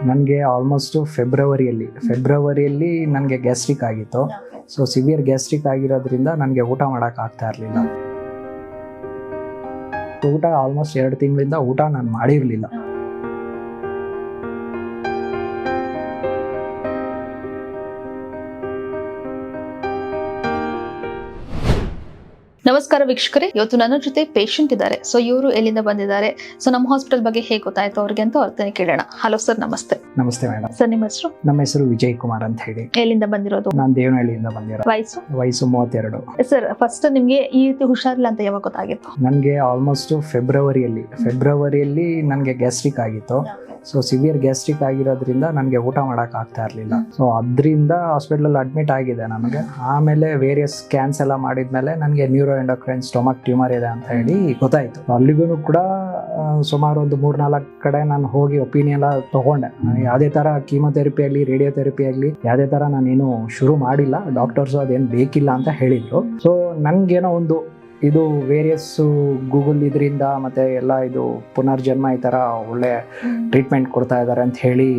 ನನಗೆ ಆಲ್ಮೋಸ್ಟ್ ಫೆಬ್ರವರಿಯಲ್ಲಿ ನನಗೆ ಗ್ಯಾಸ್ಟ್ರಿಕ್ ಆಗಿತ್ತು. ಸೊ ಸಿವಿಯರ್ ಗ್ಯಾಸ್ಟ್ರಿಕ್ ಆಗಿರೋದ್ರಿಂದ ನನಗೆ ಊಟ ಮಾಡೋಕ್ಕಾಗ್ತಾ ಇರಲಿಲ್ಲ. ಊಟ ಆಲ್ಮೋಸ್ಟ್ 2 ತಿಂಗಳಿಂದ ಊಟ ನಾನು ಮಾಡಿರಲಿಲ್ಲ. ನಮಸ್ಕಾರ ವೀಕ್ಷಕರೇ, ಇವತ್ತು ನನ್ನ ಜೊತೆ ಪೇಷಂಟ್ ಇದ್ದಾರೆ. ಸೊ ಇವರು ಎಲ್ಲಿಂದ ಬಂದಿದ್ದಾರೆ, ಸೊ ನಮ್ಮ ಹಾಸ್ಪಿಟಲ್ ಬಗ್ಗೆ ಹೇಗೆ ಗೊತ್ತಾಯ್ತು ಅವ್ರಿಗೆ ಅಂತ ಅವ್ರತನೇ ಕೇಳೋಣ. ಹಲೋ ಸರ್, ನಮಸ್ತೆ. ನಮಸ್ತೆ ಮೇಡಮ್. ಸರ್ ನಿಮ್ಮ ಹೆಸರು? ನಮ್ಮ ಹೆಸರು ವಿಜಯ್ ಕುಮಾರ್ ಅಂತ ಹೇಳಿ. ಎಲ್ಲಿಂದ ಬಂದಿರೋದು? ನಾನು ದೇವನಹಳ್ಳಿಯಿಂದ ಬಂದಿರೋ. ವಯಸ್ಸು 32. ಸರ್, ಫಸ್ಟ್ ನಿಮ್ಗೆ ಈ ರೀತಿ ಹುಷಾರಿಲ್ಲ ಅಂತ ಯಾವಾಗ ಗೊತ್ತಾಗಿತ್ತು? ನನಗೆ ಆಲ್ಮೋಸ್ಟ್ ಫೆಬ್ರವರಿಯಲ್ಲಿ ನನಗೆ ಗ್ಯಾಸ್ಟ್ರಿಕ್ ಆಗಿತ್ತು. ಸೊ ಸಿವಿಯರ್ ಗ್ಯಾಸ್ಟ್ರಿಕ್ ಆಗಿರೋದ್ರಿಂದ ನನಗೆ ಊಟ ಮಾಡೋಕ್ಕಾಗ್ತಾ ಇರಲಿಲ್ಲ. ಸೊ ಅದರಿಂದ ಹಾಸ್ಪಿಟಲಲ್ಲಿ ಅಡ್ಮಿಟ್ ಆಗಿದೆ ನನಗೆ. ಆಮೇಲೆ ವೇರಿಯಸ್ ಸ್ಕ್ಯಾನ್ಸ್ ಎಲ್ಲ ಮಾಡಿದ್ಮೇಲೆ ನನಗೆ ನ್ಯೂರೋ ಎಂಡೋಕ್ರೈನ್ ಸ್ಟೊಮಕ್ ಟ್ಯೂಮರ್ ಇದೆ ಅಂತ ಹೇಳಿ ಗೊತ್ತಾಯಿತು. ಅಲ್ಲಿಗೂ ಕೂಡ ಸುಮಾರು ಒಂದು 3-4 ಕಡೆ ನಾನು ಹೋಗಿ ಒಪಿನಿಯನ್ ಎಲ್ಲ ತೊಗೊಂಡೆ. ಯಾವುದೇ ಥರ ಕೀಮೊಥೆರಪಿ ಆಗಲಿ ರೇಡಿಯೋಥೆರಪಿ ಆಗಲಿ ಯಾವುದೇ ಥರ ನಾನೇನು ಶುರು ಮಾಡಿಲ್ಲ. ಡಾಕ್ಟರ್ಸು ಅದೇನು ಬೇಕಿಲ್ಲ ಅಂತ ಹೇಳಿದರು. ಸೊ ನನಗೇನೋ ಒಂದು ಇದು ವೇರಿಯಸ್ ಗೂಗಲ್ ಇದರಿಂದ ಮತ್ತು ಎಲ್ಲ ಇದು ಪುನರ್ಜನ್ಮ ಈ ಥರ ಒಳ್ಳೆ ಟ್ರೀಟ್ಮೆಂಟ್ ಕೊಡ್ತಾ ಇದ್ದಾರೆ ಅಂತ ಹೇಳಿ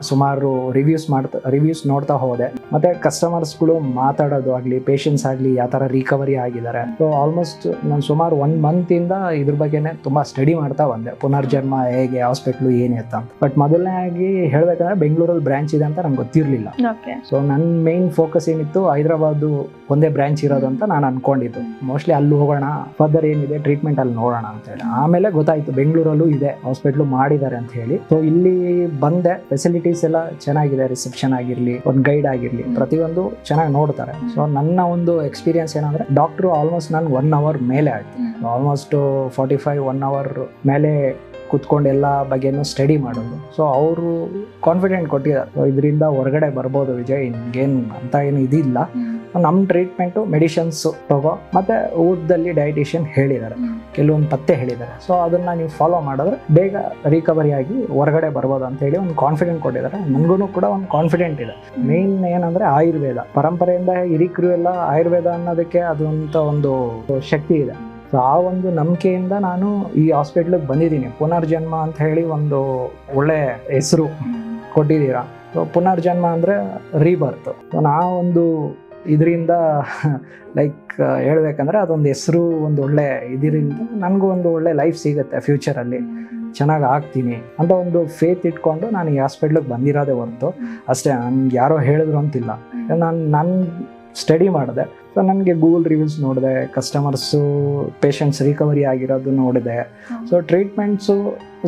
ಸುಮಾರು ರಿವ್ಯೂಸ್ ನೋಡ್ತಾ ಹೋದೆ. ಮತ್ತು ಕಸ್ಟಮರ್ಸ್ಗಳು ಮಾತಾಡೋದು ಆಗಲಿ, ಪೇಷಂಟ್ಸ್ ಆಗಲಿ ಯಾವ ಥರ ರಿಕವರಿ ಆಗಿದ್ದಾರೆ. ಸೊ ಆಲ್ಮೋಸ್ಟ್ ನಾನು ಸುಮಾರು 1 ಮಂತಿಂದ ಇದ್ರ ಬಗ್ಗೆನೇ ತುಂಬ ಸ್ಟಡಿ ಮಾಡ್ತಾ ಬಂದೆ. ಪುನರ್ಜನ್ಮ ಹೇಗೆ, ಹಾಸ್ಪಿಟ್ಲು ಏನೇ ಅಂತ. ಬಟ್ ಮೊದಲನೇ ಆಗಿ ಹೇಳಬೇಕಂದ್ರೆ ಬೆಂಗಳೂರಲ್ಲಿ ಬ್ರಾಂಚ್ ಇದೆ ಅಂತ ನಂಗೆ ಗೊತ್ತಿರಲಿಲ್ಲ. ಸೊ ನನ್ನ ಮೇನ್ ಫೋಕಸ್ ಏನಿತ್ತು, ಹೈದರಾಬಾದು ಒಂದೇ ಬ್ರಾಂಚ್ ಇರೋದು ಅಂತ ನಾನು ಅನ್ಕೊಂಡಿದ್ದು. ಮೋಸ್ಟ್ಲಿ ಅಲ್ಲಿ ಹೋಗೋಣ, ಫರ್ದರ್ ಏನಿದೆ ಟ್ರೀಟ್ಮೆಂಟ್ ಅಲ್ಲಿ ನೋಡೋಣ ಅಂತ ಹೇಳಿ. ಆಮೇಲೆ ಗೊತ್ತಾಯಿತು ಬೆಂಗಳೂರಲ್ಲೂ ಇದೆ, ಹಾಸ್ಪಿಟ್ಲು ಮಾಡಿದ್ದಾರೆ ಅಂತ ಹೇಳಿ. ಸೊ ಇಲ್ಲಿ ಬಂದೆ. ಫೆಸಿಲಿಟೀಸ್ ಎಲ್ಲ ಚೆನ್ನಾಗಿದೆ. ರಿಸೆಪ್ಷನ್ ಆಗಿರಲಿ, ಒಂದು ಗೈಡ್ ಆಗಿರಲಿ, ಪ್ರತಿಯೊಂದು ಚೆನ್ನಾಗಿ ನೋಡ್ತಾರೆ. ಸೊ ನನ್ನ ಒಂದು ಎಕ್ಸ್ಪೀರಿಯನ್ಸ್ ಏನಂದ್ರೆ, ಡಾಕ್ಟ್ರು ಆಲ್ಮೋಸ್ಟ್ ನಾನು 1 ಅವರ್ ಮೇಲೆ ಆಯ್ತು. ಆಲ್ಮೋಸ್ಟ್ 1 ಅವರ್ ಮೇಲೆ ಕುತ್ಕೊಂಡು ಎಲ್ಲ ಬಗ್ಗೆನೂ ಸ್ಟಡಿ ಮಾಡೋದು. ಸೊ ಅವರು ಕಾನ್ಫಿಡೆಂಟ್ ಕೊಟ್ಟಿದ್ದಾರೆ, ಇದರಿಂದ ಹೊರಗಡೆ ಬರ್ಬೋದು ವಿಜಯ್, ನಿಮ್ಗೇನು ಅಂತ ಏನು ಇದಿಲ್ಲ. ನಮ್ಮ ಟ್ರೀಟ್ಮೆಂಟು ಮೆಡಿಷನ್ಸ್ ತಗೋ, ಮತ್ತು ಊಟದಲ್ಲಿ ಡಯಟಿಷಿಯನ್ ಹೇಳಿದ್ದಾರೆ, ಕೆಲವೊಂದು ಪತ್ತೆ ಹೇಳಿದ್ದಾರೆ. ಸೊ ಅದನ್ನು ನೀವು ಫಾಲೋ ಮಾಡಿದ್ರೆ ಬೇಗ ರಿಕವರಿ ಆಗಿ ಹೊರಗಡೆ ಬರ್ಬೋದು ಅಂತ ಹೇಳಿ ಒಂದು ಕಾನ್ಫಿಡೆಂಟ್ ಕೊಟ್ಟಿದ್ದಾರೆ. ನನಗೂ ಕೂಡ ಒಂದು ಕಾನ್ಫಿಡೆಂಟ್ ಇದೆ. ಮೇನ್ ಏನಂದರೆ ಆಯುರ್ವೇದ ಪರಂಪರೆಯಿಂದ ಹಿರಿಕರು ಎಲ್ಲ ಆಯುರ್ವೇದ ಅನ್ನೋದಕ್ಕೆ ಅದಂತ ಒಂದು ಶಕ್ತಿ ಇದೆ. ಸೊ ಆ ಒಂದು ನಂಬಿಕೆಯಿಂದ ನಾನು ಈ ಹಾಸ್ಪಿಟ್ಲಿಗೆ ಬಂದಿದ್ದೀನಿ. ಪುನರ್ಜನ್ಮ ಅಂತ ಹೇಳಿ ಒಂದು ಒಳ್ಳೆ ಹೆಸರು ಕೊಟ್ಟಿದ್ದೀರಾ. ಸೊ ಪುನರ್ಜನ್ಮ ಅಂದರೆ ರೀಬರ್ತ್. ಸೊ ನಾವೊಂದು ಇದರಿಂದ ಲೈಕ್ ಹೇಳ್ಬೇಕಂದ್ರೆ ಅದೊಂದು ಹೆಸರು, ಒಂದು ಒಳ್ಳೆ ಇದರಿಂದ ನನಗೂ ಒಂದು ಒಳ್ಳೆ ಲೈಫ್ ಸಿಗುತ್ತೆ, ಫ್ಯೂಚರಲ್ಲಿ ಚೆನ್ನಾಗಿ ಆಗ್ತೀನಿ ಅಂತ ಒಂದು ಫೇತ್ ಇಟ್ಕೊಂಡು ನಾನು ಈ ಹಾಸ್ಪಿಟ್ಲಿಗೆ ಬಂದಿರೋದೇ ಹೊರತು ಅಷ್ಟೇ ನನಗೆ ಯಾರೋ ಹೇಳಿದ್ರು ಅಂತಿಲ್ಲ. ನಾನು ಸ್ಟಡಿ ಮಾಡಿದೆ. ಸೊ ನನಗೆ ಗೂಗಲ್ ರಿವ್ಯೂಸ್ ನೋಡಿದೆ, ಕಸ್ಟಮರ್ಸು ಪೇಷಂಟ್ಸ್ ರಿಕವರಿ ಆಗಿರೋದು ನೋಡಿದೆ. So treatments.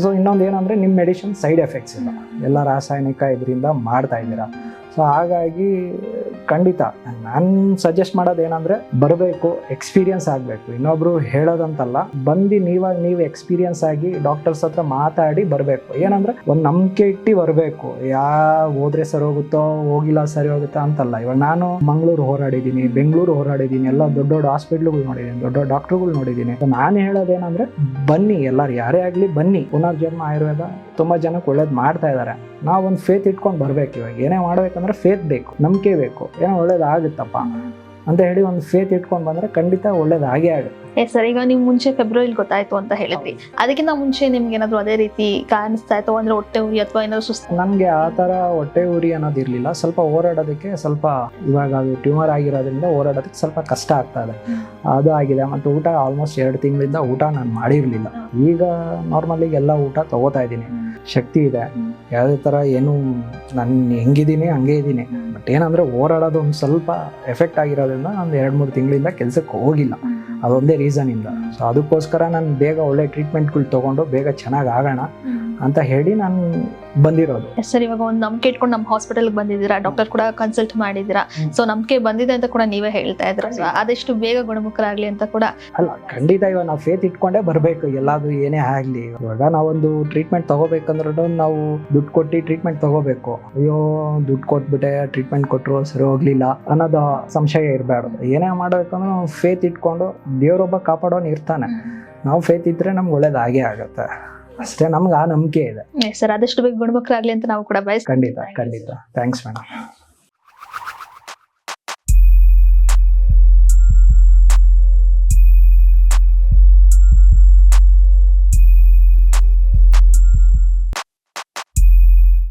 ಸೊ ಇನ್ನೊಂದು ಏನಂದರೆ, ನಿಮ್ಮ ಮೆಡಿಸಿನ್ ಸೈಡ್ ಎಫೆಕ್ಟ್ಸ್ ಇಲ್ಲ, ಎಲ್ಲ ರಾಸಾಯನಿಕ ಇದರಿಂದ ಮಾಡ್ತಾ ಇದ್ದೀರಾ. ಸೊ ಹಾಗಾಗಿ ಖಂಡಿತ ನಾನು ಸಜೆಸ್ಟ್ ಮಾಡೋದೇನೆಂದರೆ, ಬರಬೇಕು, ಎಕ್ಸ್ಪೀರಿಯನ್ಸ್ ಆಗಬೇಕು. ಇನ್ನೊಬ್ರು ಹೇಳೋದಂತಲ್ಲ, ಬಂದು ನೀವು ಎಕ್ಸ್ಪೀರಿಯನ್ಸ್ ಆಗಿ ಡಾಕ್ಟರ್ಸ್ ಹತ್ರ ಮಾತಾಡಿ ಬರಬೇಕು. ಏನಂದರೆ ಒಂದು ನಂಬಿಕೆ ಇಟ್ಟು ಬರಬೇಕು. ಹೋದ್ರೆ ಸರಿ ಹೋಗುತ್ತೋ, ಹೋಗಿಲ್ಲ ಸರಿ ಹೋಗುತ್ತೋ ಅಂತಲ್ಲ. ಇವಾಗ ನಾನು ಮಂಗಳೂರು ಹೋರಾಡಿದ್ದೀನಿ, ಬೆಂಗಳೂರು ಹೋರಾಡಿದ್ದೀನಿ, ಎಲ್ಲ ದೊಡ್ಡ ದೊಡ್ಡ ಹಾಸ್ಪಿಟ್ಲ್ಗಳು ನೋಡಿದ್ದೀನಿ, ದೊಡ್ಡ ದೊಡ್ಡ ಡಾಕ್ಟ್ರುಗಳು ನೋಡಿದ್ದೀನಿ. ಸೊ ನಾನು ಹೇಳೋದೇನೆಂದರೆ, ಬನ್ನಿ, ಎಲ್ಲರೂ ಯಾರೇ ಆಗಲಿ ಬನ್ನಿ. ಪುನರ್ಜನ್ಮ ಆಯುರ್ವೇದ ತುಂಬ ಜನಕ್ಕೆ ಒಳ್ಳೇದು ಮಾಡ್ತಾ ಇದ್ದಾರೆ. ನಾವು ಒಂದು ಫೇತ್ ಇಟ್ಕೊಂಡು ಬರಬೇಕು. ಇವಾಗ ಏನೇ ಮಾಡಬೇಕಂದ್ರೆ ಫೇತ್ ಬೇಕು, ನಂಬಿಕೆ ಬೇಕು. ಏನೋ ಒಳ್ಳೇದಾಗುತ್ತಪ್ಪ ಅಂತ ಹೇಳಿ ಒಂದು ಫೇತ್ ಇಟ್ಕೊಂಡು ಬಂದರೆ ಖಂಡಿತ ಒಳ್ಳೇದಾಗೇ ಆಗುತ್ತೆ. ಸರ್, ಈಗ ನೀವು ಮುಂಚೆ ಫೆಬ್ರವರಿಲಿ ಗೊತ್ತಾಯ್ತು ಅಂತ ಹೇಳಿದ್ರಿ. ಅದಕ್ಕಿಂತ ಮುಂಚೆ ನಿಮ್ಗೆ ಏನಾದ್ರು ಅದೇ ರೀತಿ ಕಾಣಿಸ್ತಾ ಇತ್ತು ಅಂದ್ರೆ ಹೊಟ್ಟೆ ಉರಿ ಅಥವಾ ಏನಾದ್ರು ಸುಸ್ತು? ನನಗೆ ಆ ಥರ ಹೊಟ್ಟೆ ಉರಿ ಅನ್ನೋದು ಇರಲಿಲ್ಲ. ಸ್ವಲ್ಪ ಓಡಾಡೋದಕ್ಕೆ ಸ್ವಲ್ಪ, ಇವಾಗ ಅದು ಟ್ಯೂಮರ್ ಆಗಿರೋದ್ರಿಂದ ಓಡಾಡೋದಕ್ಕೆ ಸ್ವಲ್ಪ ಕಷ್ಟ ಆಗ್ತಾ ಇದೆ, ಅದು ಆಗಿದೆ. ಮತ್ತು ಊಟ ಆಲ್ಮೋಸ್ಟ್ 2 ತಿಂಗಳಿಂದ ಊಟ ನಾನು ಮಾಡಿರಲಿಲ್ಲ. ಈಗ ನಾರ್ಮಲಿ ಎಲ್ಲ ಊಟ ತಗೋತಾ ಇದ್ದೀನಿ, ಶಕ್ತಿ ಇದೆ. ಯಾವುದೇ ಥರ ಏನು ನಾನು ಹೆಂಗಿದ್ದೀನಿ ಹಂಗೆ ಇದ್ದೀನಿ. ಬಟ್ ಏನಂದರೆ ಓಡಾಡೋದು ಒಂದು ಸ್ವಲ್ಪ ಎಫೆಕ್ಟ್ ಆಗಿರೋದ್ರಿಂದ ನಾನು 2-3 ತಿಂಗಳಿಂದ ಕೆಲಸಕ್ಕೆ ಹೋಗಿಲ್ಲ. ಅದೊಂದೇ ರೀಸನಿಂದ. ಸೊ ಅದಕ್ಕೋಸ್ಕರ ನಾನು ಬೇಗ ಒಳ್ಳೆ ಟ್ರೀಟ್ಮೆಂಟ್ಗಳು ತೊಗೊಂಡು ಬೇಗ ಚೆನ್ನಾಗಿ ಆಗೋಣ ಅಂತ ಹೇಳಿ ನಾನು ಬಂದಿರೋದು. ಸರ್, ಇವಾಗ ಒಂದು ನಂಬಿಕೆ ಇಟ್ಕೊಂಡು ನಮ್ಮ ಹಾಸ್ಪಿಟಲ್ಗೆ ಬಂದಿದ್ದೀರಾ, ಡಾಕ್ಟರ್ ಕೂಡ ಕನ್ಸಲ್ಟ್ ಮಾಡಿದ್ದೀರಾ. ಸೊ ನಂಬಿಕೆ ಬಂದಿದೆ ಅಂತ ಕೂಡ ನೀವೇ ಹೇಳ್ತಾ ಇದ್ರ. ಆದಷ್ಟು ಬೇಗ ಗುಣಮುಖರಾಗ್ಲಿ ಅಂತ ಕೂಡ. ಅಲ್ಲ, ಖಂಡಿತ ಇವಾಗ ನಾವು ಫೇತ್ ಇಟ್ಕೊಂಡೇ ಬರಬೇಕು, ಎಲ್ಲಾದು ಏನೇ ಆಗಲಿ. ಇವಾಗ ನಾವೊಂದು ಟ್ರೀಟ್ಮೆಂಟ್ ತಗೋಬೇಕಂದ್ರೂ ನಾವು ದುಡ್ಡು ಕೊಟ್ಟು ಟ್ರೀಟ್ಮೆಂಟ್ ತಗೋಬೇಕು. ಅಯ್ಯೋ, ದುಡ್ಡು ಕೊಟ್ಬಿಟ್ಟೆ ಟ್ರೀಟ್ಮೆಂಟ್ ಕೊಟ್ಟರು ಸರಿ ಹೋಗ್ಲಿಲ್ಲ ಅನ್ನೋದು ಸಂಶಯ ಇರಬಾರ್ದು. ಏನೇ ಮಾಡಬೇಕಂದ್ರೆ ನಾವು ಫೇತ್ ಇಟ್ಕೊಂಡು, ದೇವರೊಬ್ಬ ಕಾಪಾಡೋನು ಇರ್ತಾನೆ. ನಾವು ಫೇತ್ ಇದ್ರೆ ನಮ್ಗೆ ಒಳ್ಳೇದಾಗೇ ಆಗುತ್ತೆ ಅಷ್ಟೇ. ನಮ್ಗೆ ಆ ನಂಬಿಕೆ ಇದೆ. ಸರ್, ಆದಷ್ಟು ಬೇಗ ಗುಣಮುಖರಾಗ್ಲಿ ಅಂತ ನಾವು ಕೂಡ ಬಯಸ್ತೀವಿ. ಖಂಡಿತ. Thanks madam.